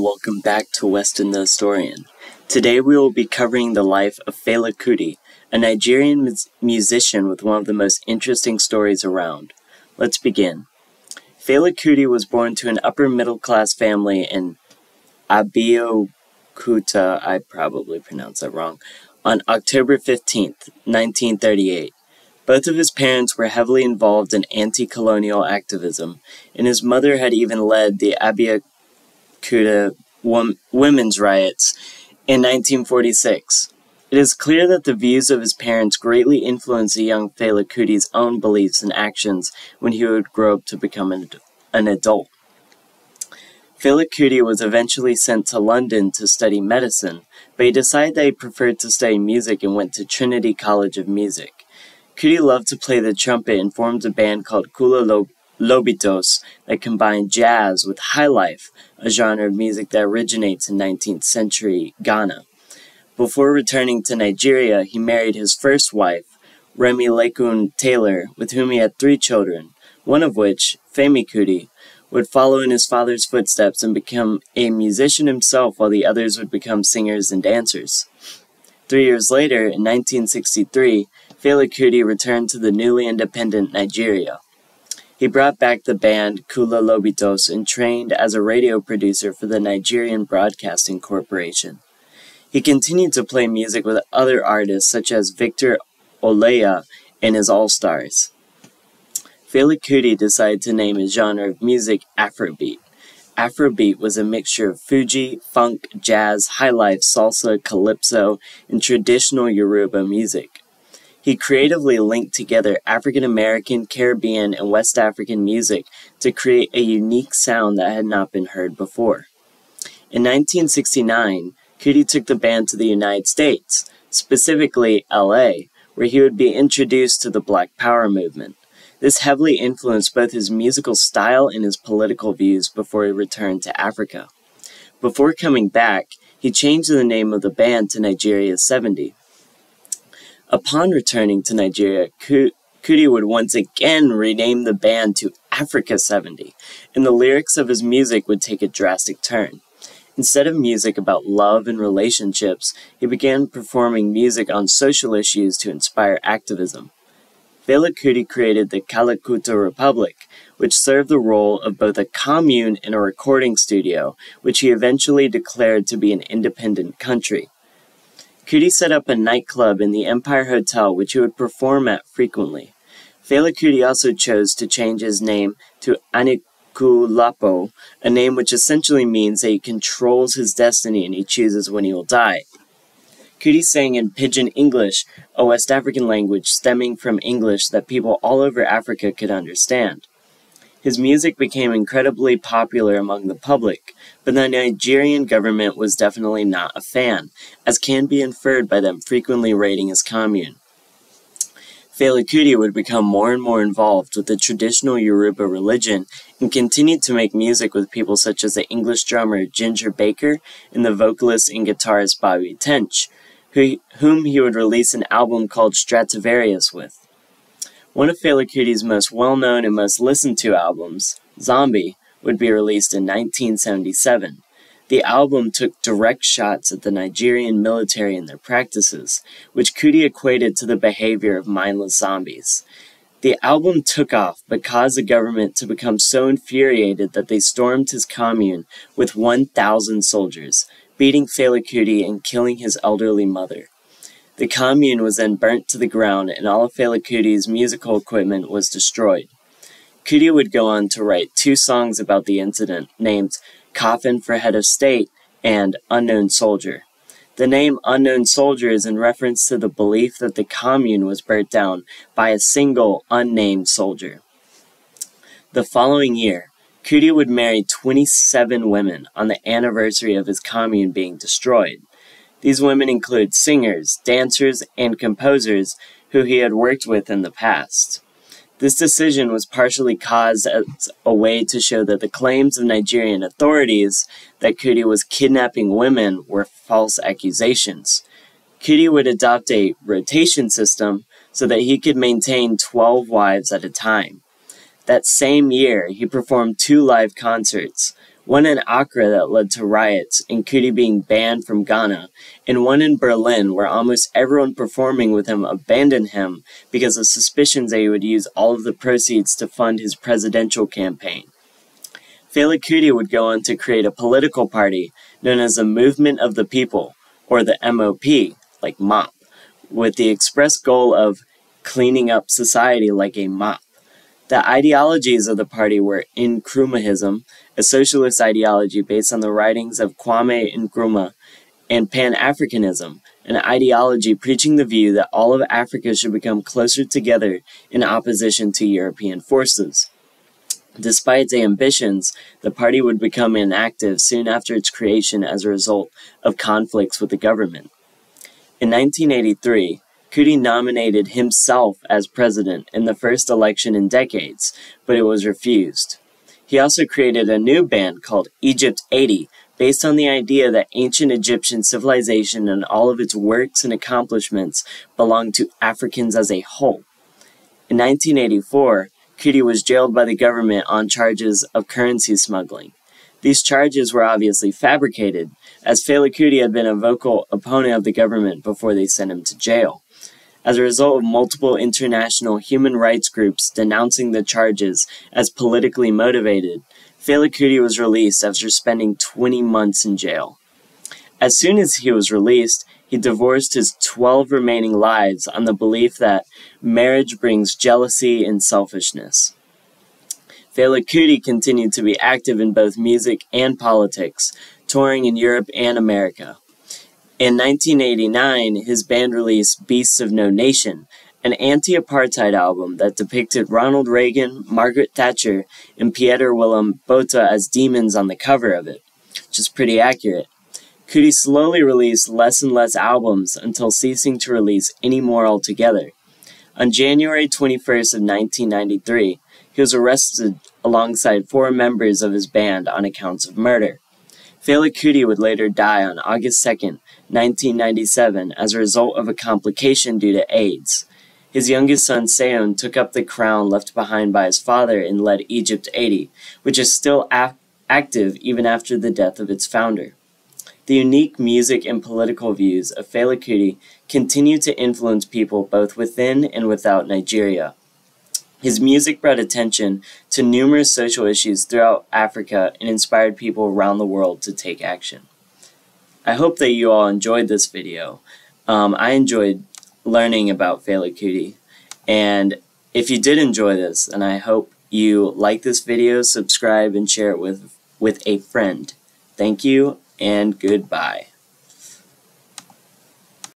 welcome back to Weston the Historian. Today we will be covering the life of Fela Kuti, a Nigerian musician with one of the most interesting stories around. Let's begin. Fela Kuti was born to an upper-middle-class family in Abeokuta, I probably pronounced that wrong, on October 15th, 1938. Both of his parents were heavily involved in anti-colonial activism, and his mother had even led the Abeokuta women's riots in 1946. It is clear that the views of his parents greatly influenced the young Fela Kuti's own beliefs and actions when he would grow up to become an adult. Fela Kuti was eventually sent to London to study medicine, but he decided that he preferred to study music and went to Trinity College of Music. Kuti loved to play the trumpet and formed a band called Kula Lobitos that combined jazz with highlife, a genre of music that originates in 19th century Ghana. Before returning to Nigeria, he married his first wife, Remi Lekun Taylor, with whom he had 3 children, one of which, Femi Kuti, would follow in his father's footsteps and become a musician himself, while the others would become singers and dancers. 3 years later, in 1963, Fela Kuti returned to the newly independent Nigeria. He brought back the band Kula Lobitos and trained as a radio producer for the Nigerian Broadcasting Corporation. He continued to play music with other artists such as Victor Oleya and his All-Stars. Fela Kuti decided to name his genre of music Afrobeat. Afrobeat was a mixture of Fuji, funk, jazz, highlife, salsa, calypso, and traditional Yoruba music. He creatively linked together African American, Caribbean, and West African music to create a unique sound that had not been heard before. In 1969, Kuti took the band to the United States, specifically LA, where he would be introduced to the Black Power movement. This heavily influenced both his musical style and his political views before he returned to Africa. Before coming back, he changed the name of the band to Nigeria 70. Upon returning to Nigeria, Kuti would once again rename the band to Africa 70, and the lyrics of his music would take a drastic turn. Instead of music about love and relationships, he began performing music on social issues to inspire activism. Fela Kuti created the Kalakuta Republic, which served the role of both a commune and a recording studio, which he eventually declared to be an independent country. Kuti set up a nightclub in the Empire Hotel, which he would perform at frequently. Fela Kuti also chose to change his name to Anikulapo, a name which essentially means that he controls his destiny and he chooses when he will die. Kuti sang in Pidgin English, a West African language stemming from English that people all over Africa could understand. His music became incredibly popular among the public, but the Nigerian government was definitely not a fan, as can be inferred by them frequently raiding his commune. Fela Kuti would become more and more involved with the traditional Yoruba religion and continued to make music with people such as the English drummer Ginger Baker and the vocalist and guitarist Bobby Tench, whom he would release an album called Stratovarius with. One of Fela Kuti's most well-known and most listened-to albums, Zombie, would be released in 1977. The album took direct shots at the Nigerian military and their practices, which Kuti equated to the behavior of mindless zombies. The album took off, but caused the government to become so infuriated that they stormed his commune with 1,000 soldiers, beating Fela Kuti and killing his elderly mother. The commune was then burnt to the ground and all of Fela Kuti's musical equipment was destroyed. Kuti would go on to write 2 songs about the incident, named Coffin for Head of State and Unknown Soldier. The name Unknown Soldier is in reference to the belief that the commune was burnt down by a single unnamed soldier. The following year, Kuti would marry 27 women on the anniversary of his commune being destroyed. These women include singers, dancers, and composers who he had worked with in the past. This decision was partially caused as a way to show that the claims of Nigerian authorities that Kuti was kidnapping women were false accusations. Kuti would adopt a rotation system so that he could maintain 12 wives at a time. That same year, he performed 2 live concerts, one in Accra that led to riots and Kuti being banned from Ghana, and one in Berlin where almost everyone performing with him abandoned him because of suspicions that he would use all of the proceeds to fund his presidential campaign. Fela Kuti would go on to create a political party known as the Movement of the People, or the MOP, like MOP, with the express goal of cleaning up society like a mop. The ideologies of the party were Nkrumahism, a socialist ideology based on the writings of Kwame Nkrumah, and Pan-Africanism, an ideology preaching the view that all of Africa should become closer together in opposition to European forces. Despite its ambitions, the party would become inactive soon after its creation as a result of conflicts with the government. In 1983, Kuti nominated himself as president in the first election in decades, but it was refused. He also created a new band called Egypt 80, based on the idea that ancient Egyptian civilization and all of its works and accomplishments belonged to Africans as a whole. In 1984, Kuti was jailed by the government on charges of currency smuggling. These charges were obviously fabricated, as Fela Kuti had been a vocal opponent of the government before they sent him to jail. As a result of multiple international human rights groups denouncing the charges as politically motivated, Fela Kuti was released after spending 20 months in jail. As soon as he was released, he divorced his 12 remaining lives on the belief that marriage brings jealousy and selfishness. Fela Kuti continued to be active in both music and politics, touring in Europe and America. In 1989, his band released Beasts of No Nation, an anti-apartheid album that depicted Ronald Reagan, Margaret Thatcher, and Pieter Willem Botha as demons on the cover of it, which is pretty accurate. Kuti slowly released less and less albums until ceasing to release any more altogether. On January 21st of 1993, he was arrested alongside 4 members of his band on accounts of murder. Fela Kuti would later die on August 2nd, 1997 as a result of a complication due to AIDS. His youngest son Seun took up the crown left behind by his father and led Egypt 80, which is still active even after the death of its founder. The unique music and political views of Fela Kuti continue to influence people both within and without Nigeria. His music brought attention to numerous social issues throughout Africa and inspired people around the world to take action. I hope that you all enjoyed this video. I enjoyed learning about Fela Kuti, and if you did enjoy this, then I hope you like this video, subscribe, and share it with a friend. Thank you, and goodbye.